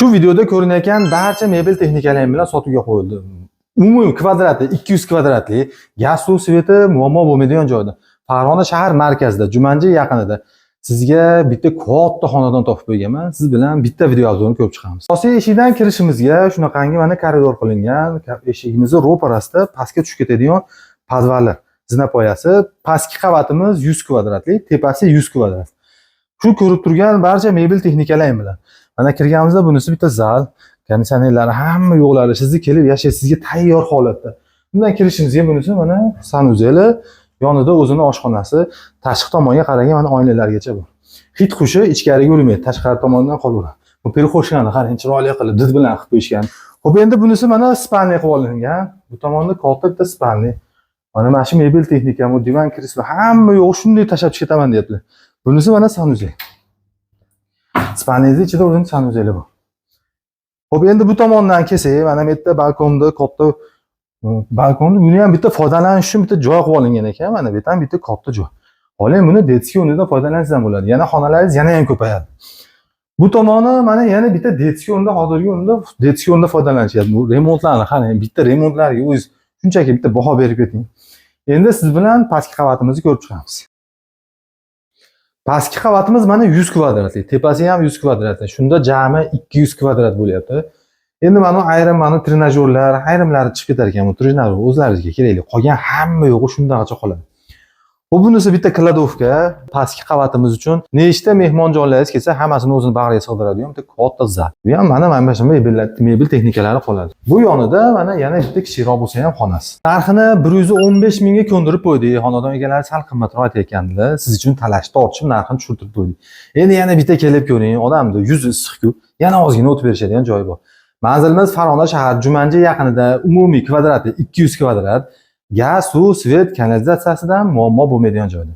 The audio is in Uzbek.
Shu videoda ko'rinayotgan barcha mebel texnikalarim bilan sotuvga qo'yildi. Umumiy kvadrati 200 kvadratli, gaz suv sveti muammo bo'lmaydigan joyda. Farg'ona shahar markazida, Jumanji yaqinida sizga bitta katta xonadon topib qo'yganman. Siz bilan bitta video obzorini ko'rib chiqamiz. Asosiy eshikdan kirishimizga shunaqangi mana koridor qilingan, eshigimizning ro'parasida pastga tushib ketadigan podvallar. Zinapoyasi, pastki qavatimiz 100 kvadratli, tepasi 100 kvadrat. Shu ko'rib turgan barcha mebel texnikalarim bilan. Mana kirganimizda bunisi bitta zal, konditsionerlari hamma yo'qlari sizni kelib yashashingizga tayyor holatda. Bundan kirishimizga bunisi mana sanuzeli, yonida o'zining oshxonasi, tashqi tomonga qaragan mana oynalargacha bor. Hid xushi ichkariga yurmaydi, tashqari tomondan qolaveradi. Bu perxoshkani qarang, chiroyli qilib did bilan qilib qo'yishgan. Xo'p, endi bunisi mana spalniy qilib olingan. Bu tomonda katta bitta spalniy. Mana shu mebel texnika, bu divan kreslo hamma yo'q, shunday tashab ketaman deyapti. Bunisi mana sanuzel. Spalniyning ichida o'zining sanuzeli bor. Xo'p, endi bu tomondan kelsak, mana bu yerda balkonda katta balkonni buni ham bitta foydalanish uchun bitta joy qilib olingan ekan. Mana bu yerdan bitta katta joy. Hozir buni detskiy o'rnidan foydalansangiz ham bo'ladi. Yana xonalaringiz yana ham ko'payadi. Bu tomoni mana yana bitta detskiy o'rnida, hozirgi o'rnida detskiy o'rnida foydalanishyapti. Bu remontlarni qarang, bitta remontlarga o'zingiz shunchaki bitta baho berib keting. Endi siz bilan pastki qavatimizni ko'rib chiqamiz. Pastki qavatimiz mana 100 kvadratli, tepasi ham 100 kvadratli. Shunda jami 200 kvadrat bo'lyapti. Endi mana ayrim trenajyorlar, ayrimlari chiqib ketar ekan, bu trenajyor o'zlaringizga kerakli. Qolgan hamma yo'g'i shundaqacha qoladi. Bu bunisi bitta kladovka, pastki qavatimiz uchun nechta mehmon jonlaringiz kelsa, hammasini o'zini bag'riga sig'diradigan bitta katta zal. Bu ham mana shu mebel texnikalari qoladi. Bu yonida mana yana bitta kichikroq bo'lsa ham xonasi. Narxini 115 mingga ko'ndirib qo'ydik. Xonadon egalari sal qimmatroq aytayotgandilar. Siz uchun talashib tortishib narxini tushirib qo'ydik. Endi yana bitta kelib ko'ring, odamni yuzi issiq-ku, yana ozgina o'tib berishadigan joyi bor. Manzilimiz Farg'ona shahar Jumanji yaqinida, umumiy kvadrati 200 kvadrat. Gaz, suv, svet, kanalizatsiyasidan muammo bo'lmaydigan joyda.